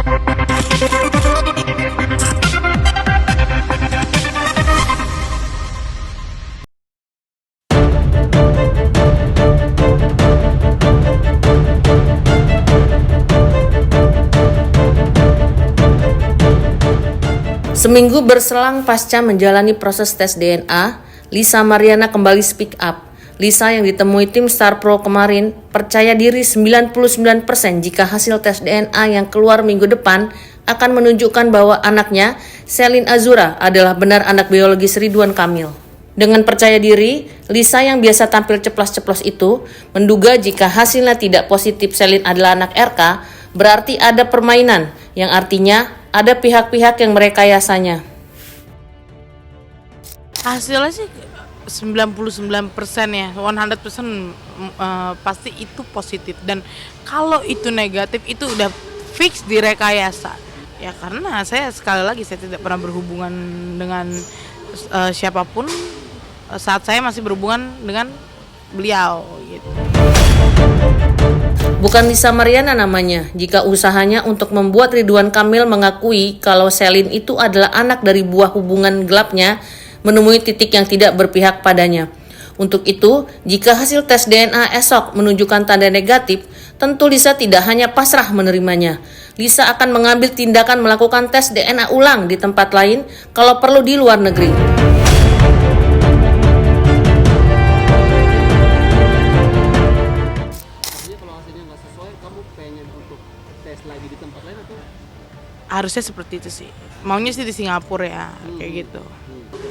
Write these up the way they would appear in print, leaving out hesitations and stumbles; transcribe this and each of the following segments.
Seminggu berselang pasca menjalani proses tes DNA, Lisa Mariana kembali speak up. Lisa yang ditemui tim Star Pro kemarin percaya diri 99% jika hasil tes DNA yang keluar minggu depan akan menunjukkan bahwa anaknya, Selin Azura, adalah benar anak biologis Ridwan Kamil. Dengan percaya diri, Lisa yang biasa tampil ceplas-ceplos itu menduga jika hasilnya tidak positif Selin adalah anak RK, berarti ada permainan, yang artinya ada pihak-pihak yang merekayasanya. Hasilnya sih 99% ya, 100% pasti itu positif. Dan kalau itu negatif itu udah fix direkayasa. Ya karena saya sekali lagi saya tidak pernah berhubungan dengan siapapun saat saya masih berhubungan dengan beliau gitu. Bukan Lisa Mariana namanya, jika usahanya untuk membuat Ridwan Kamil mengakui kalau Selin itu adalah anak dari buah hubungan gelapnya menemui titik yang tidak berpihak padanya. Untuk itu, jika hasil tes DNA esok menunjukkan tanda negatif, tentu Lisa tidak hanya pasrah menerimanya. Lisa akan mengambil tindakan melakukan tes DNA ulang di tempat lain kalau perlu di luar negeri. Harusnya seperti itu sih. Maunya sih di Singapura ya, kayak gitu.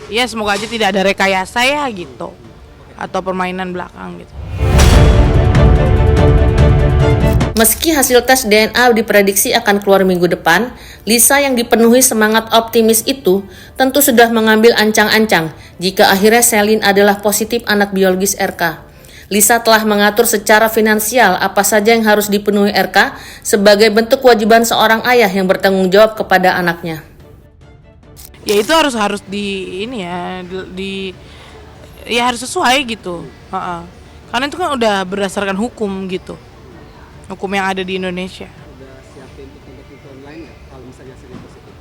Ya semoga aja tidak ada rekayasa ya gitu. Atau permainan belakang gitu. Meski hasil tes DNA diprediksi akan keluar minggu depan, Lisa yang dipenuhi semangat optimis itu tentu sudah mengambil ancang-ancang jika akhirnya Selin adalah positif anak biologis RK. Lisa telah mengatur secara finansial apa saja yang harus dipenuhi RK sebagai bentuk kewajiban seorang ayah yang bertanggung jawab kepada anaknya. Ya itu harus ya harus sesuai gitu. Karena itu kan udah berdasarkan hukum gitu. Hukum yang ada di Indonesia. Udah siapin tuntutan lain ya kalau misalnya hasilnya positif?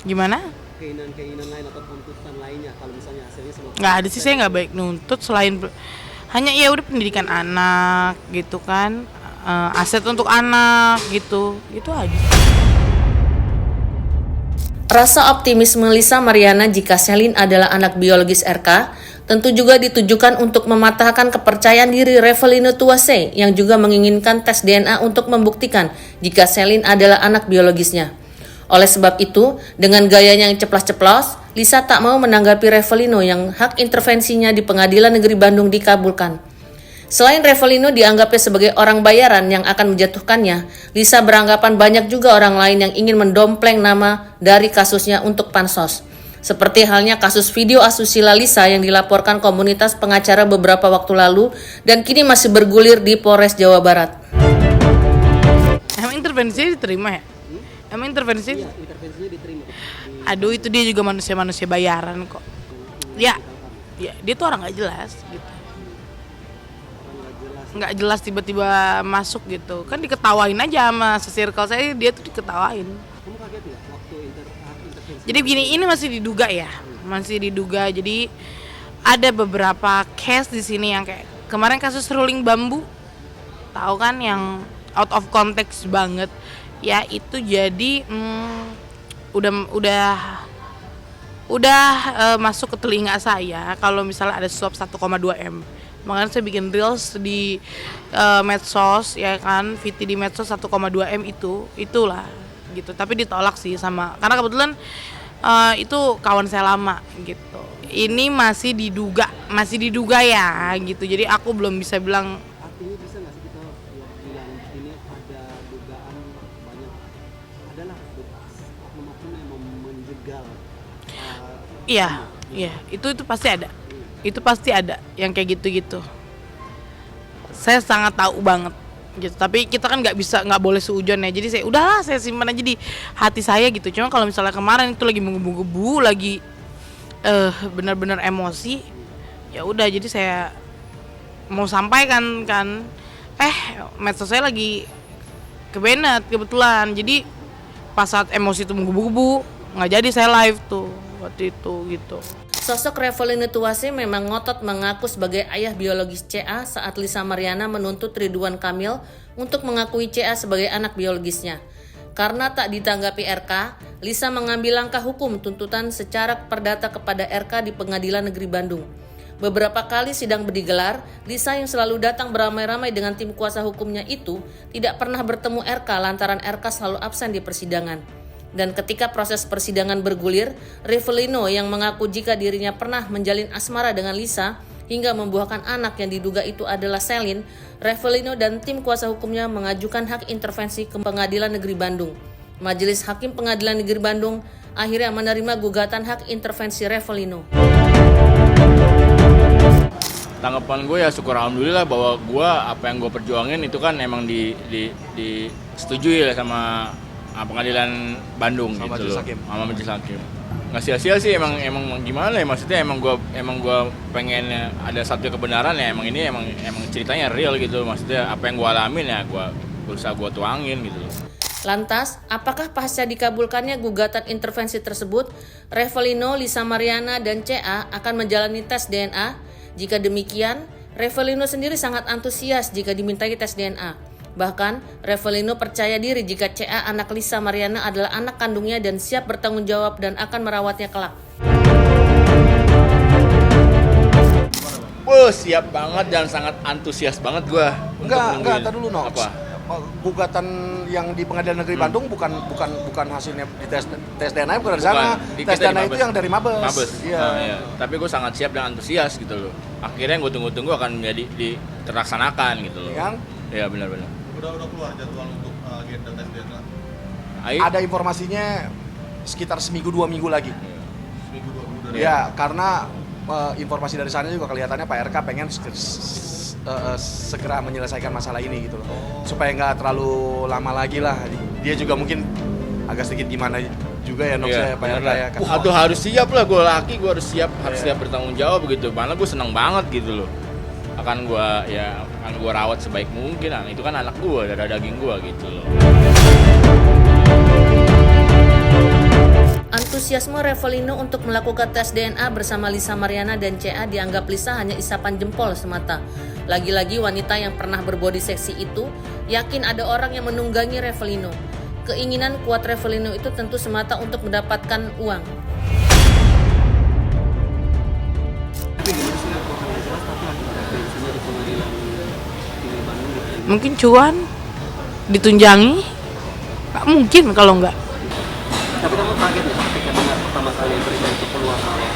Gimana? Keinginan lain atau tuntutan lainnya kalau misalnya hasilnya sama? Nggak ada sih, saya nggak baik nuntut selain hanya ya udah pendidikan anak gitu kan, aset untuk anak gitu, itu aja. Rasa optimisme Lisa Mariana jika Selin adalah anak biologis RK tentu juga ditujukan untuk mematahkan kepercayaan diri Revelino Tuase yang juga menginginkan tes DNA untuk membuktikan jika Selin adalah anak biologisnya. Oleh sebab itu, dengan gayanya yang ceplas-ceplos, Lisa tak mau menanggapi Revelino yang hak intervensinya di Pengadilan Negeri Bandung dikabulkan. Selain Revelino dianggapnya sebagai orang bayaran yang akan menjatuhkannya, Lisa beranggapan banyak juga orang lain yang ingin mendompleng nama dari kasusnya untuk pansos. Seperti halnya kasus video asusila Lisa yang dilaporkan komunitas pengacara beberapa waktu lalu dan kini masih bergulir di Polres Jawa Barat. Emang intervensinya diterima ya? Emang intervensinya diterima. Aduh, itu dia juga manusia bayaran kok. Ya dia tuh orang nggak jelas gitu. Nggak jelas tiba-tiba masuk gitu. Kan diketawain aja sama se-circle saya, dia tuh diketawain. Kamu kaget nggak waktu intervensi? Jadi begini, ini masih diduga ya, Jadi ada beberapa case di sini yang kayak kemarin kasus ruling bambu, tahu kan, yang out of context banget. Ya itu jadi udah masuk ke telinga saya kalau misalnya ada suap 1,2 M. Makanya saya bikin reels di medsos ya kan, VT di medsos 1,2 M itulah gitu. Tapi ditolak sih sama, karena kebetulan itu kawan saya lama gitu. Ini masih diduga ya gitu. Jadi aku belum bisa bilang. Artinya bisa nggak sih kita bilang ini ada dugaan banyak, adalah oknum-oknum yang menjegal? Iya, itu pasti ada. Itu pasti ada yang kayak gitu-gitu. Saya sangat tahu banget gitu. Tapi kita kan nggak boleh seujon ya. Jadi saya simpan aja di hati saya gitu. Cuma kalau misalnya kemarin itu lagi menggebu-gebu, lagi benar-benar emosi, ya udah, jadi saya mau sampaikan kan. Medsos saya lagi ke Bennett kebetulan. Jadi pas saat emosi itu menggebu-gebu, nggak jadi saya live tuh waktu itu gitu. Sosok Revalino Tuase memang ngotot mengaku sebagai ayah biologis CA saat Lisa Mariana menuntut Ridwan Kamil untuk mengakui CA sebagai anak biologisnya. Karena tak ditanggapi RK, Lisa mengambil langkah hukum tuntutan secara perdata kepada RK di Pengadilan Negeri Bandung. Beberapa kali sidang digelar, Lisa yang selalu datang beramai-ramai dengan tim kuasa hukumnya itu tidak pernah bertemu RK lantaran RK selalu absen di persidangan. Dan ketika proses persidangan bergulir, Revalino yang mengaku jika dirinya pernah menjalin asmara dengan Lisa hingga membuahkan anak yang diduga itu adalah Selin, Revalino dan tim kuasa hukumnya mengajukan hak intervensi ke Pengadilan Negeri Bandung. Majelis Hakim Pengadilan Negeri Bandung akhirnya menerima gugatan hak intervensi Revalino. Tanggapan gue ya syukur alhamdulillah bahwa gue apa yang gue perjuangin itu kan emang disetujui lah sama Pengadilan Bandung sama gitu loh, sama Majelis Hakim. Nggak sia-sia sih emang gimana ya, maksudnya emang gue pengen ada satu kebenaran ya, emang ceritanya real gitu, maksudnya apa yang gue alamin ya gue berusaha gue tuangin gitu loh. Lantas, apakah pasca dikabulkannya gugatan intervensi tersebut, Revalino, Lisa Mariana, dan CA akan menjalani tes DNA? Jika demikian, Revalino sendiri sangat antusias jika dimintai tes DNA. Bahkan, Revalino percaya diri jika CA anak Lisa Mariana adalah anak kandungnya dan siap bertanggung jawab dan akan merawatnya kelak. Siap banget dan sangat antusias banget gue. Enggak, tar dulu Nox. Apa? Gugatan yang di Pengadilan Negeri Bandung bukan hasilnya di tes DNA, bukan dari sana. Tes DNA itu yang dari Mabes. Iya. Iya. Tapi gue sangat siap dan antusias gitu loh. Akhirnya yang gue tunggu-tunggu akan terlaksanakan gitu loh. Iya benar-benar. Udah keluar jadwal untuk agenda tes DNA. Ada informasinya sekitar seminggu 2 minggu lagi. Seminggu 2 minggu dari. Ya, karena informasi dari sana juga kelihatannya Pak RK pengen segera menyelesaikan masalah ini gitu loh. Supaya nggak terlalu lama lagi lah. Dia juga mungkin agak sedikit gimana juga ya Nox ya Pak RK ya. Aduh harus siap lah, gue laki gue harus siap bertanggung jawab begitu. Karena gue seneng banget gitu loh. Akan gue rawat sebaik mungkin, itu kan anak gue, darah daging gue gitu loh. Antusiasme Revalino untuk melakukan tes DNA bersama Lisa Mariana dan CA dianggap Lisa hanya isapan jempol semata. Lagi-lagi wanita yang pernah berbody seksi itu yakin ada orang yang menunggangi Revalino. Keinginan kuat Revalino itu tentu semata untuk mendapatkan uang. Mungkin cuan, ditunjangi, nggak mungkin kalau nggak. Tapi kamu kaget ya ketika dengar pertama kali berita itu keluar kalau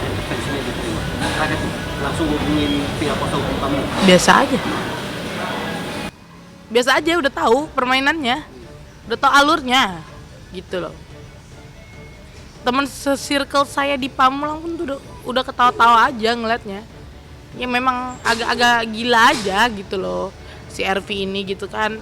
intervensinya diterima? Kaget langsung hubungin pihak kuasa hukum kamu? Biasa aja, udah tahu permainannya, udah tahu alurnya, gitu loh. Teman se-circle saya di Pamulang pun tuh udah ketawa-tawa aja ngeliatnya. Ya memang agak-agak gila aja gitu loh si RV ini gitu kan.